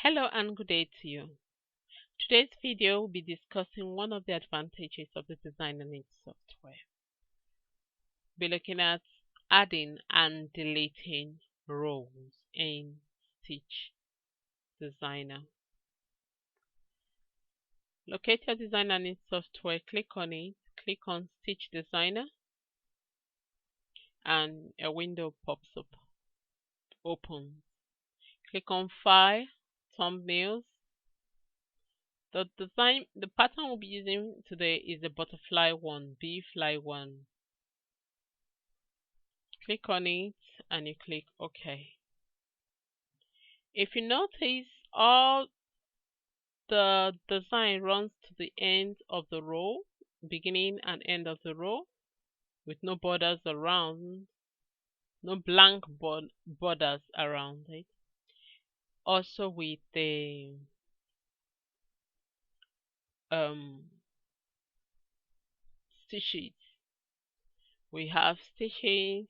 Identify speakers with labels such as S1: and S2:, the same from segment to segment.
S1: Hello and good day to you. Today's video will be discussing one of the advantages of the Design and Ink software. We'll be looking at adding and deleting rows in Stitch Designer. Locate your Design and Ink software, click on it, click on Stitch Designer, and a window pops up, opens. Click on File, Thumbnails. The pattern we'll be using today is the butterfly one, bee-fly one. Click on it and you click OK. If you notice, all the design runs to the end of the row, beginning and end of the row, with no borders around, no blank borders around it. Also with the stitches, we have stitches,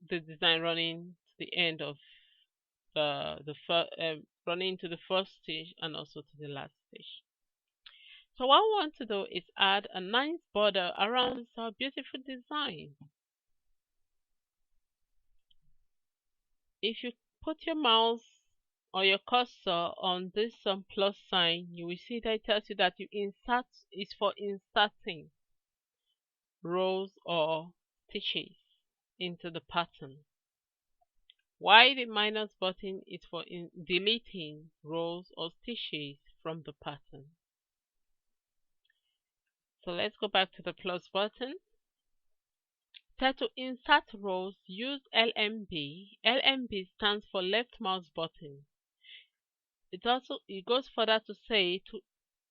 S1: the design running to the end of running to the first stitch and also to the last stitch. So what we want to do is add a nice border around our beautiful design. If you put your mouse or your cursor on this plus sign, you will see that it tells you that you insert is for inserting rows or stitches into the pattern. While the minus button is for deleting rows or stitches from the pattern. So let's go back to the plus button. Set to insert rows, use LMB. LMB stands for left mouse button. It goes further to say to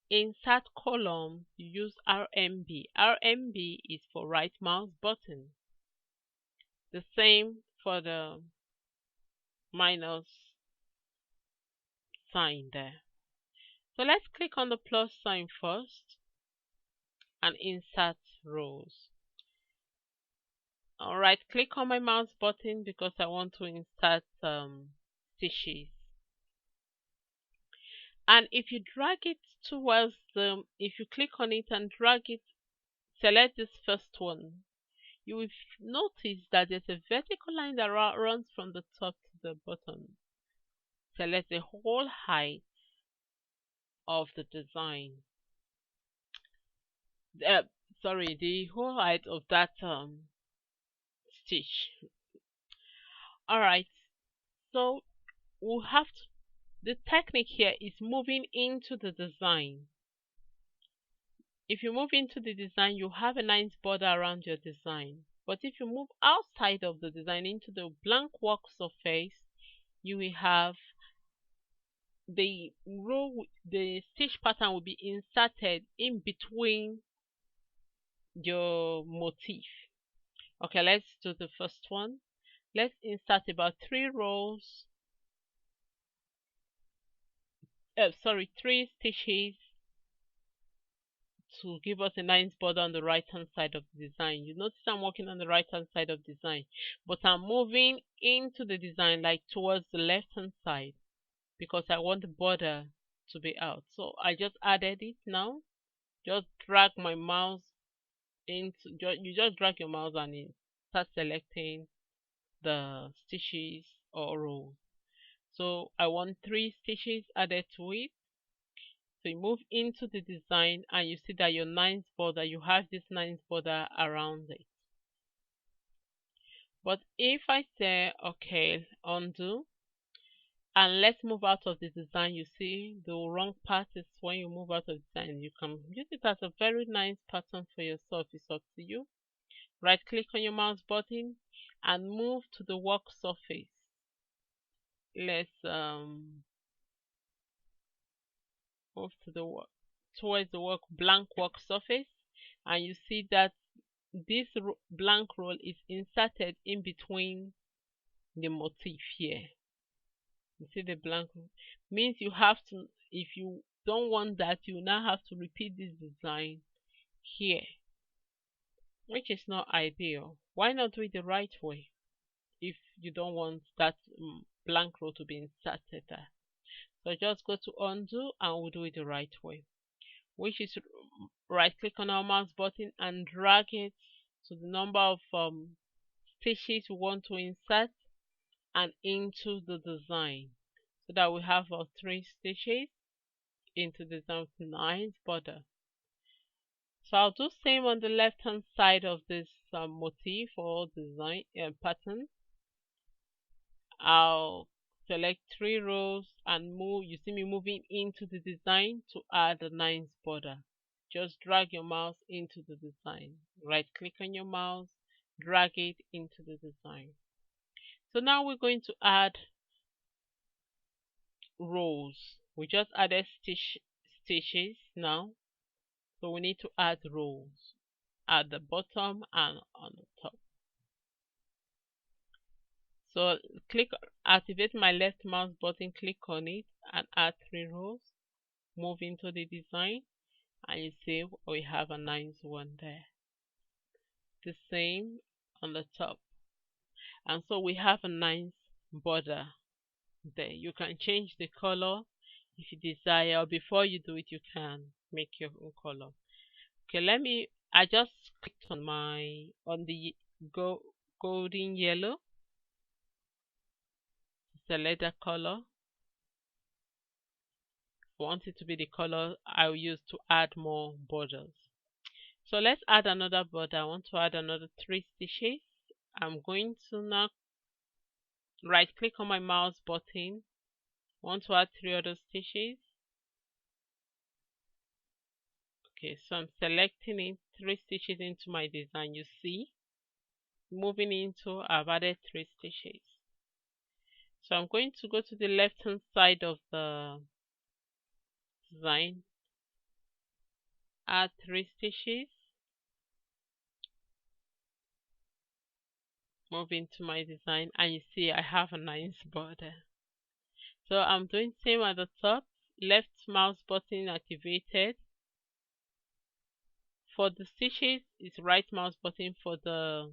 S1: insert column, you use RMB. RMB is for right mouse button. The same for the minus sign there. So let's click on the plus sign first and insert rows. Alright, click on my mouse button because I want to insert stitches. And if you drag it towards if you click on it and drag it, select this first one, you will notice that there's a vertical line that runs from the top to the bottom. Select the whole height of the design. The whole height of that stitch. Alright, so we'll have to, the technique here is moving into the design. If you move into the design, you have a nice border around your design. But if you move outside of the design into the blank work surface, you will have the stitch pattern will be inserted in between your motif. Okay, let's do the first one. Let's insert about 3 rows. 3 stitches to give us a nice border on the right hand side of the design. You notice I'm working on the right hand side of the design, but I'm moving into the design like towards the left hand side because I want the border to be out. So I just added it now. Just drag my mouse into, you just drag your mouse and it start selecting the stitches or rows. So I want 3 stitches added to it. So you move into the design and you see that your nice border, you have this nice border around it. But if I say okay, undo, and let's move out of the design, you see the wrong part is when you move out of the design. You can use it as a very nice pattern for yourself. It's up to you. Right click on your mouse button and move to the work surface. Let's move to the towards the blank work surface, and you see that this blank roll is inserted in between the motif here. You see the blank roll means you have to, if you don't want that, you now have to repeat this design here, which is not ideal. Why not do it the right way if you don't want that blank row to be inserted there? So just go to undo and we'll do it the right way, which is right click on our mouse button and drag it to the number of stitches we want to insert and into the design, so that we have our 3 stitches into the design with nice border. So I'll do same on the left hand side of this motif or design pattern. I'll select 3 rows and move. You see me moving into the design to add a nice border. Just drag your mouse into the design. Right click on your mouse, drag it into the design. So now we're going to add rows. We just added stitches now, so we need to add rows at the bottom and on the top. So activate my left mouse button, click on it and add 3 rows. Move into the design and you see we have a nice one there. The same on the top, and so we have a nice border there. You can change the color if you desire, or before you do it you can make your own color. Okay, I just clicked on the golden yellow, select that color. I want it to be the color I'll use to add more borders. So let's add another border. I want to add another 3 stitches. I'm going to now right click on my mouse button. I want to add 3 other stitches. Okay, so I'm selecting it, 3 stitches into my design. You see, moving into, I've added 3 stitches. So I'm going to go to the left hand side of the design, add 3 stitches, move into my design, and you see I have a nice border. So I'm doing same at the top, left mouse button activated. For the stitches is right mouse button, for the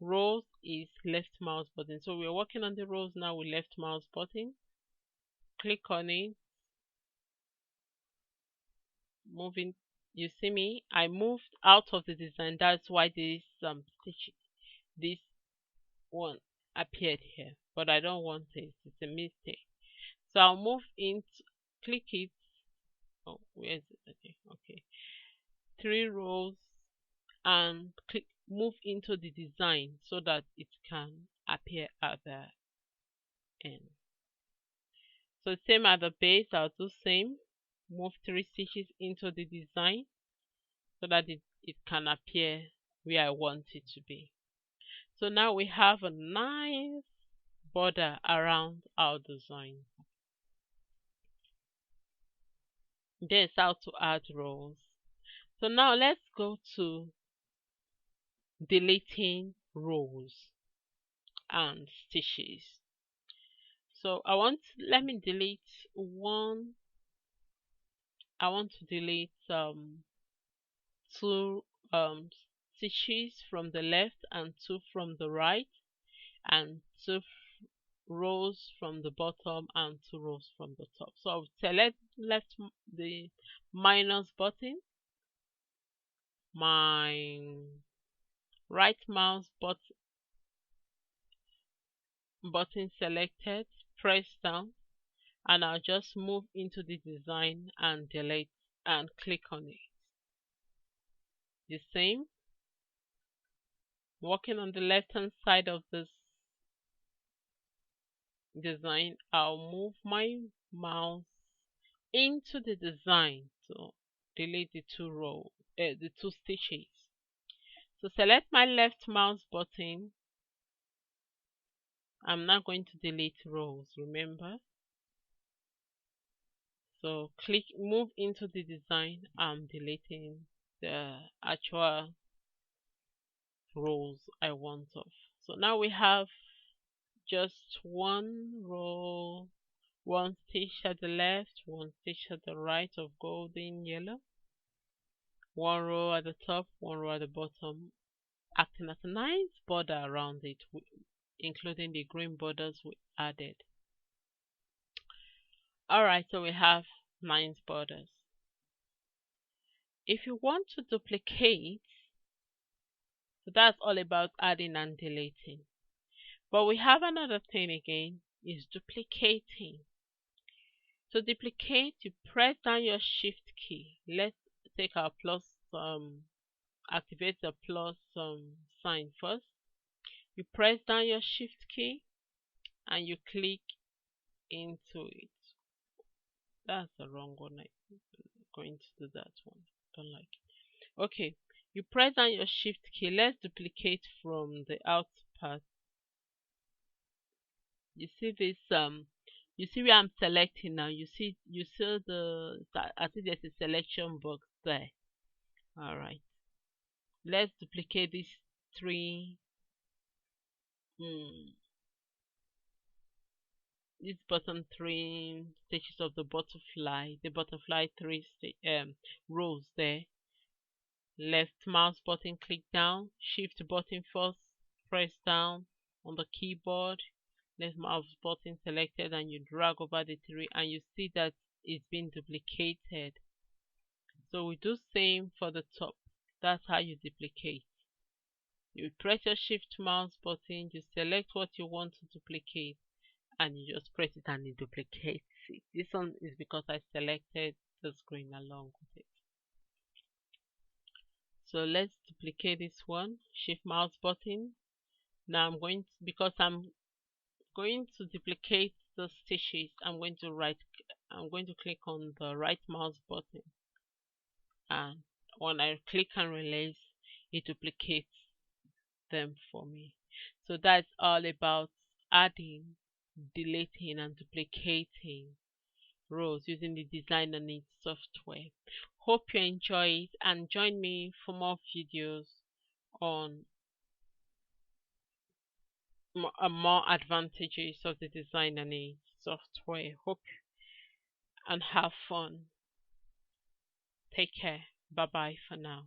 S1: rows is left mouse button. So we're working on the rows now with left mouse button. Click on it, moving. You see me, I moved out of the design. That's why this this one appeared here, but I don't want it. It's a mistake. So I'll move into, click it. Oh, where is it? Okay. 3 rows and click, move into the design so that it can appear at the end. So same at the base, I'll do same. Move 3 stitches into the design so that it can appear where I want it to be. So now we have a nice border around our design. This how to add rows. So now let's go to deleting rows and stitches. So let me delete one. I want to delete 2 stitches from the left and 2 from the right, and 2 rows from the bottom and 2 rows from the top. So I'll select the minus button, my right mouse button selected, press down, and I'll just move into the design and delete and click on it. The same, working on the left hand side of this design, I'll move my mouse into the design to delete the 2 stitches. So select my left mouse button. I'm not going to delete rows, remember. So move into the design. I'm deleting the actual rows I want of. So now we have just 1 row, 1 stitch at the left, 1 stitch at the right of golden yellow, 1 row at the top, 1 row at the bottom, acting as a nice border around it, including the green borders we added. All right, so we have 9 borders. If you want to duplicate, so that's all about adding and deleting. But we have another thing again, is duplicating. To duplicate, you press down your shift key. Let's take our plus, activate the plus sign first. You press down your shift key and you click into it. That's the wrong one. I'm going to do that one. Don't like it. Okay. You press down your shift key. Let's duplicate from the out part. You see this you see where I'm selecting now. You see the, I think there's a selection box there. All right. Let's duplicate these three. Hmm, this bottom three stages of the butterfly three rows there. Left mouse button, click down. Shift button first, press down on the keyboard. Left mouse button selected, and you drag over the three, and you see that it's been duplicated. So we do same for the top. That's how you duplicate. You press your shift mouse button, you select what you want to duplicate, and you just press it and it duplicates it. This one is because I selected the screen along with it. So let's duplicate this one. Shift mouse button. Now because I'm going to duplicate the stitches, I'm going to click on the right mouse button, and when I click and release, it duplicates them for me. So that's all about adding, deleting, and duplicating rows using the Design and It software. Hope you enjoy it and join me for more videos on more advantages of the Design and It software. Hope and have fun. Take care. Bye bye for now.